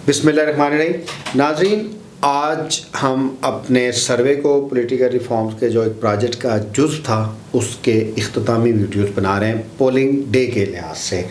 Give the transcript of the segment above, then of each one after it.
बिस्मिल्लाहिर्रहमानिर्रहीम। नाज़रीन, आज हम अपने सर्वे को पॉलिटिकल रिफॉर्म्स के जो एक प्रोजेक्ट का जुज़ था उसके इख्तितामी वीडियोस बना रहे हैं पोलिंग डे के लिहाज से।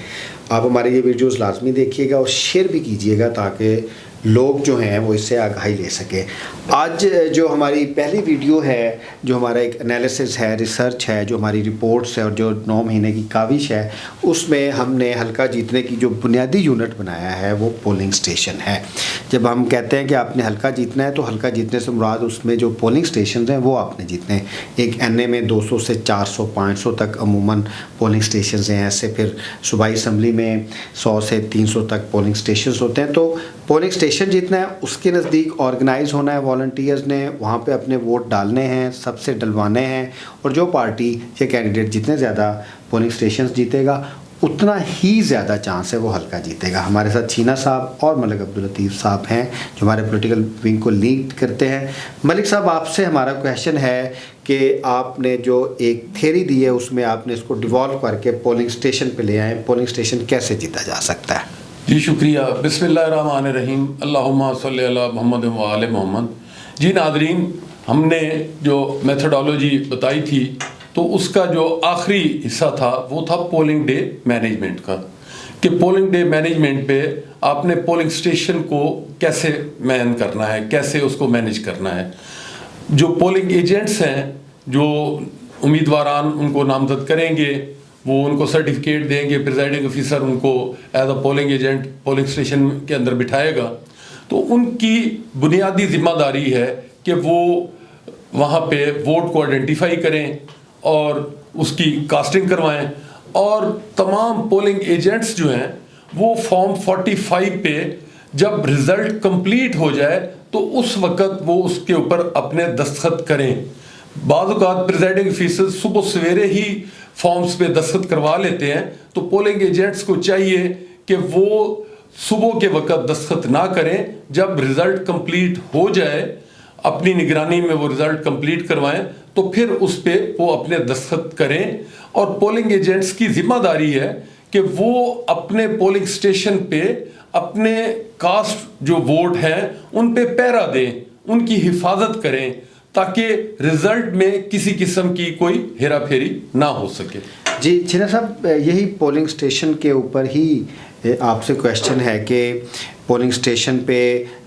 आप हमारे ये वीडियोस लाजमी देखिएगा और शेयर भी कीजिएगा ताकि लोग जो हैं वो इससे आगाही ले सकें। आज जो हमारी पहली वीडियो है, जो हमारा एक एनालिसिस है, रिसर्च है, जो हमारी रिपोर्ट्स है और जो 9 महीने की काविश है, उसमें हमने हल्का जीतने की जो बुनियादी यूनिट बनाया है वो पोलिंग स्टेशन है। जब हम कहते हैं कि आपने हल्का जीतना है तो हल्का जीतने से मुराद उसमें जो पोलिंग स्टेशन हैं वो आपने जीतने हैं। एक एनए में 200 से 400 500 तक अमूमन पोलिंग स्टेशन हैं। ऐसे फिर सूबाई असम्बली में 100 से 300 तक पोलिंग स्टेशन होते हैं। तो पोलिंग स्टेशन जीतना है, उसके नज़दीक ऑर्गेनाइज होना है, वॉलंटियर्स ने वहाँ पे अपने वोट डालने हैं, सबसे डलवाने हैं और जो पार्टी या कैंडिडेट जितने ज़्यादा पोलिंग स्टेशन जीतेगा उतना ही ज़्यादा चांस है वो हल्का जीतेगा। हमारे साथ छीना साहब और मलिक अब्दुल लतीफ़ साहब हैं जो हमारे पॉलिटिकल विंग को लीड करते हैं। मलिक साहब, आपसे हमारा क्वेश्चन है कि आपने जो एक थ्योरी दी है उसमें आपने इसको डिवॉल्व करके पोलिंग स्टेशन पे ले आए। पोलिंग स्टेशन कैसे जीता जा सकता है? जी शुक्रिया। बिस्मिल्लाहिर्रहमानिर्रहीम। अल्लाहुम्मा सल्ली अला मुहम्मद व आले मोहम्मद। जी नादरीन, हमने जो मेथडोलॉजी बताई थी तो उसका जो आखिरी हिस्सा था वो था पोलिंग डे मैनेजमेंट का, कि पोलिंग डे मैनेजमेंट पे आपने पोलिंग स्टेशन को कैसे मैन करना है, कैसे उसको मैनेज करना है। जो पोलिंग एजेंट्स हैं, जो उम्मीदवारान उनको नामजद करेंगे, वो उनको सर्टिफिकेट देंगे, प्रिजाइडिंग ऑफिसर उनको as a polling agent polling station के अंदर बिठाएगा। तो उनकी बुनियादी जिम्मेदारी है कि वो वहाँ पे वोट को आइडेंटिफाई करें और उसकी कास्टिंग करवाएं। और तमाम पोलिंग एजेंट्स जो हैं वो फॉर्म 45 पे जब रिज़ल्ट कंप्लीट हो जाए तो उस वक़्त वो उसके ऊपर अपने दस्तखत करें। बाज़ औक़ात प्रिजाइडिंग ऑफिसर सुबह सवेरे ही फॉर्म्स पे दस्तखत करवा लेते हैं, तो पोलिंग एजेंट्स को चाहिए कि वो सुबह के वक़्त दस्तखत ना करें, जब रिज़ल्ट कंप्लीट हो जाए अपनी निगरानी में वो रिज़ल्ट कंप्लीट करवाएं तो फिर उस पर वो अपने दस्तखत करें। और पोलिंग एजेंट्स की जिम्मेदारी है कि वो अपने पोलिंग स्टेशन पे अपने कास्ट जो वोट हैं उन पे पहरा दें, उनकी हिफाजत करें ताकि रिजल्ट में किसी किस्म की कोई हेरा फेरी ना हो सके। जी छीना साहब, यही पोलिंग स्टेशन के ऊपर ही आपसे क्वेश्चन है कि पोलिंग स्टेशन पे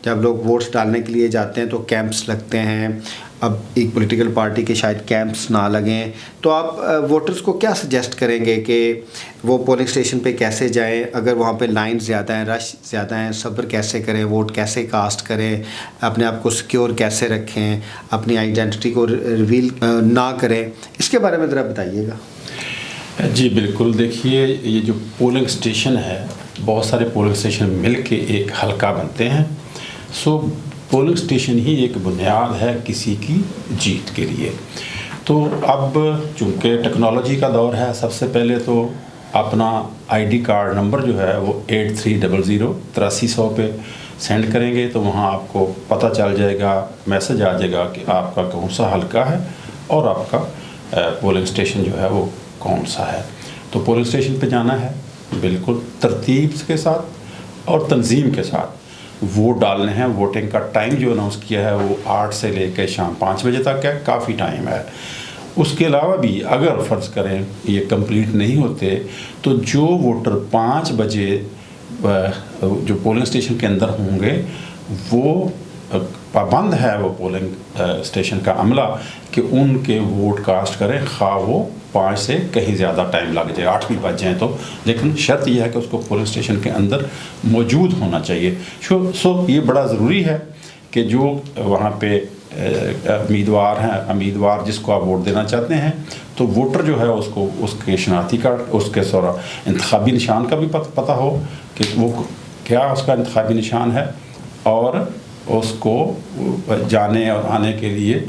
जब लोग वोट्स डालने के लिए जाते हैं तो कैंप्स लगते हैं। अब एक पॉलिटिकल पार्टी के शायद कैंप्स ना लगें, तो आप वोटर्स को क्या सजेस्ट करेंगे कि वो पोलिंग स्टेशन पे कैसे जाएं? अगर वहाँ पे लाइन ज़्यादा हैं, रश ज़्यादा हैं, सब्र कैसे करें, वोट कैसे कास्ट करें, अपने आप को सिक्योर कैसे रखें, अपनी आइडेंटिटी को रिवील ना करें, इसके बारे में ज़रा बताइएगा। जी बिल्कुल, देखिए ये जो पोलिंग स्टेशन है, बहुत सारे पोलिंग स्टेशन मिल के एक हल्का बनते हैं। सो पोलिंग स्टेशन ही एक बुनियाद है किसी की जीत के लिए। तो अब चूँकि टेक्नोलॉजी का दौर है, सबसे पहले तो अपना आईडी कार्ड नंबर जो है वो 8300 पे सेंड करेंगे तो वहाँ आपको पता चल जाएगा, मैसेज आ जाएगा कि आपका कौन सा हल्का है और आपका पोलिंग स्टेशन जो है वो कौन सा है। तो पोलिंग स्टेशन पे जाना है बिल्कुल तरतीब के साथ और तंजीम के साथ। वोट डालने हैं। वोटिंग का टाइम जो अनाउंस किया है वो 8 से लेकर शाम 5 बजे तक है, काफ़ी टाइम है। उसके अलावा भी अगर फ़र्ज़ करें ये कंप्लीट नहीं होते तो जो वोटर 5 बजे जो पोलिंग स्टेशन के अंदर होंगे वो पाबंद है वो पोलिंग स्टेशन का अमला कि उनके वोट कास्ट करें, खा वो 5 से कहीं ज़्यादा टाइम लग जाए, 8 भी बज जाएँ तो, लेकिन शर्त यह है कि उसको पोलिंग स्टेशन के अंदर मौजूद होना चाहिए। सो ये बड़ा ज़रूरी है कि जो वहाँ पे उम्मीदवार हैं, उम्मीदवार जिसको आप वोट देना चाहते हैं, तो वोटर जो है उसको उसके शनाख्ती कार्ड, उसके सारा इंतखाबी निशान का भी पता हो कि वो क्या उसका इंतखाबी निशान है, और उसको जाने और आने के लिए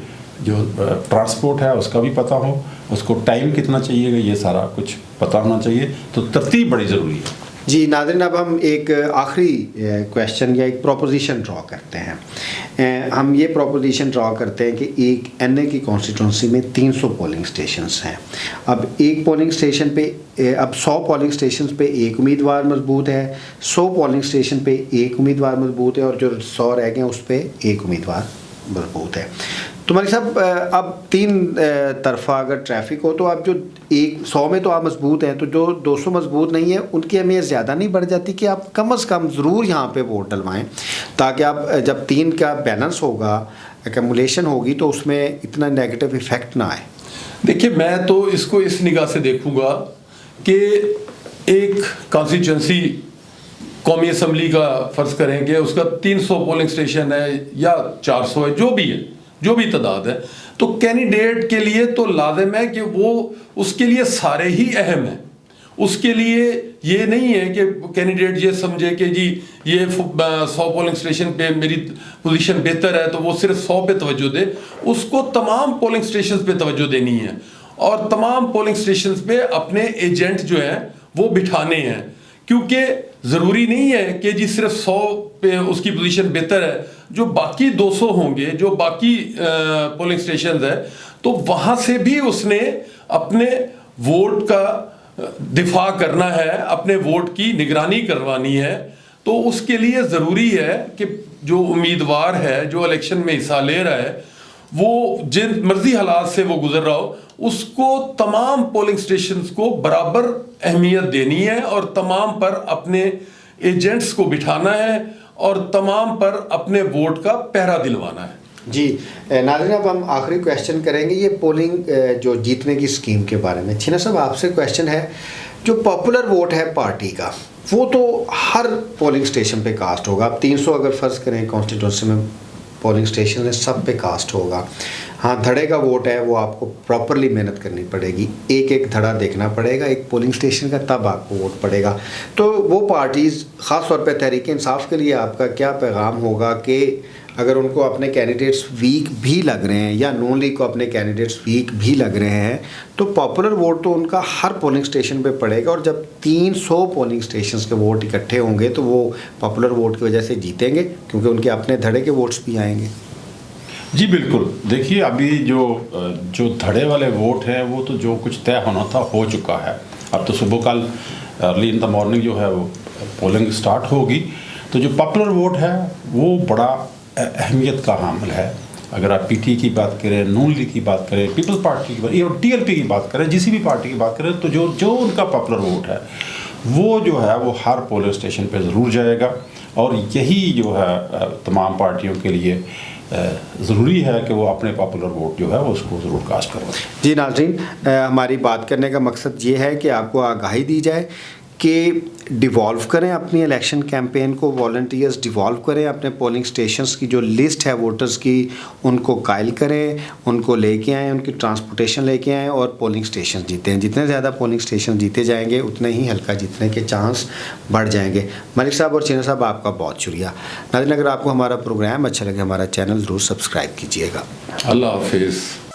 जो ट्रांसपोर्ट है उसका भी पता हो, उसको टाइम कितना चाहिए, ये सारा कुछ पता होना चाहिए। तो तरतीब बड़ी ज़रूरी है। जी नाज़रीन, अब हम एक आखिरी क्वेश्चन या एक प्रोपोजिशन ड्रॉ करते हैं। हम ये प्रोपोजिशन ड्रॉ करते हैं कि एक एनए की कॉन्स्टिट्यूंसी में 300 पोलिंग स्टेशंस हैं। अब एक पोलिंग स्टेशन पे अब 100 पोलिंग स्टेशंस पे एक उम्मीदवार मजबूत है, 100 पोलिंग स्टेशन पे एक उम्मीदवार मजबूत है और जो 100 रह गए उस पर एक उम्मीदवार मजबूत है। तो मलिक साहब, अब 3 तरफा अगर ट्रैफिक हो तो आप जो 100 में तो आप मजबूत हैं, तो जो 200 मजबूत नहीं है उनकी अहमियत ज़्यादा नहीं बढ़ जाती कि आप कम से कम ज़रूर यहाँ पे वोट डलवाएं, ताकि आप जब 3 का बैलेंस होगा, एकमुलेशन होगी, तो उसमें इतना नेगेटिव इफ़ेक्ट ना आए। देखिए, मैं तो इसको इस निगाह से देखूंगा कि एक कॉन्स्टिट्यूंसी कौमी असम्बली का फ़र्ज़ करेंगे, उसका 300 पोलिंग स्टेशन है या 400 है, जो भी तादाद है, तो कैंडिडेट के लिए तो लाजिम है कि वो उसके लिए सारे ही अहम हैं। उसके लिए ये नहीं है कि कैंडिडेट ये समझे कि जी ये 100 पोलिंग स्टेशन पे मेरी पोजीशन बेहतर है तो वो सिर्फ 100 पे तवज्जो दे। उसको तमाम पोलिंग स्टेशन पे तवज्जो देनी है और तमाम पोलिंग स्टेशन पे अपने एजेंट जो हैं वो बिठाने हैं, क्योंकि ज़रूरी नहीं है कि जी सिर्फ 100 पे उसकी पोजीशन बेहतर है। जो बाकी 200 होंगे, जो बाकी पोलिंग स्टेशन है, तो वहाँ से भी उसने अपने वोट का दिफा करना है, अपने वोट की निगरानी करवानी है। तो उसके लिए ज़रूरी है कि जो उम्मीदवार है, जो इलेक्शन में हिस्सा ले रहा है, वो जिन मर्जी हालात से वो गुजर रहा हो, उसको तमाम पोलिंग स्टेशंस को बराबर अहमियत देनी है और तमाम पर अपने एजेंट्स को बिठाना है और तमाम पर अपने वोट का पहरा दिलवाना है। जी नाज़रीन, अब हम आखिरी क्वेश्चन करेंगे ये पोलिंग जो जीतने की स्कीम के बारे में। छीना साहब, आपसे क्वेश्चन है, जो पॉपुलर वोट है पार्टी का, वो तो हर पोलिंग स्टेशन पे कास्ट होगा। अब 300 अगर फ़र्ज़ करें कॉन्स्टिट्यूंसी में पोलिंग स्टेशन है, सब पे कास्ट होगा। हाँ, धड़े का वोट है, वो आपको प्रॉपरली मेहनत करनी पड़ेगी, एक एक धड़ा देखना पड़ेगा एक पोलिंग स्टेशन का, तब आपको वोट पड़ेगा। तो वो पार्टीज़, ख़ास तौर पे तहरीक इंसाफ के लिए आपका क्या पैगाम होगा कि अगर उनको अपने कैंडिडेट्स वीक भी लग रहे हैं या नून लीग को अपने कैंडिडेट्स वीक भी लग रहे हैं, तो पॉपुलर वोट तो उनका हर पोलिंग स्टेशन पे पड़ेगा और जब 300 पोलिंग स्टेशंस के वोट इकट्ठे होंगे तो वो पॉपुलर वोट की वजह से जीतेंगे, क्योंकि उनके अपने धड़े के वोट्स भी आएंगे। जी बिल्कुल, देखिए अभी जो धड़े वाले वोट हैं वो तो जो कुछ तय होना था हो चुका है। अब तो सुबह कल अर्ली इन द मॉर्निंग जो है वो पोलिंग स्टार्ट होगी। तो जो पॉपुलर वोट है वो बड़ा अहमियत का हामिल है। अगर आप पीटी की बात करें, नून लीग की बात करें, पीपल्स पार्टी की बात और टीएलपी की बात करें, जिस भी पार्टी की बात करें, तो जो उनका पॉपुलर वोट है वो जो है वो हर पोलिंग स्टेशन पे ज़रूर जाएगा। और यही जो है तमाम पार्टियों के लिए ज़रूरी है कि वो अपने पॉपुलर वोट जो है वो उसको ज़रूर कास्ट करवाएं। जी नाज़रीन, हमारी बात करने का मकसद ये है कि आपको आगाही दी जाए कि डिवॉल्व करें अपनी इलेक्शन कैंपेन को, वॉलंटियर्स डिवॉल्व करें, अपने पोलिंग स्टेशंस की जो लिस्ट है वोटर्स की उनको कायल करें, उनको लेके आएँ, उनकी ट्रांसपोर्टेशन लेके आएँ और पोलिंग स्टेशन जीतें। जितने ज़्यादा पोलिंग स्टेशन जीते जाएंगे उतने ही हल्का जीतने के चांस बढ़ जाएंगे। मलिक साहब और छीना साहब, आपका बहुत शुक्रिया। नाज़रीन, अगर आपको हमारा प्रोग्राम अच्छा लगे, हमारा चैनल ज़रूर सब्सक्राइब कीजिएगा। अल्लाह हाफिज़।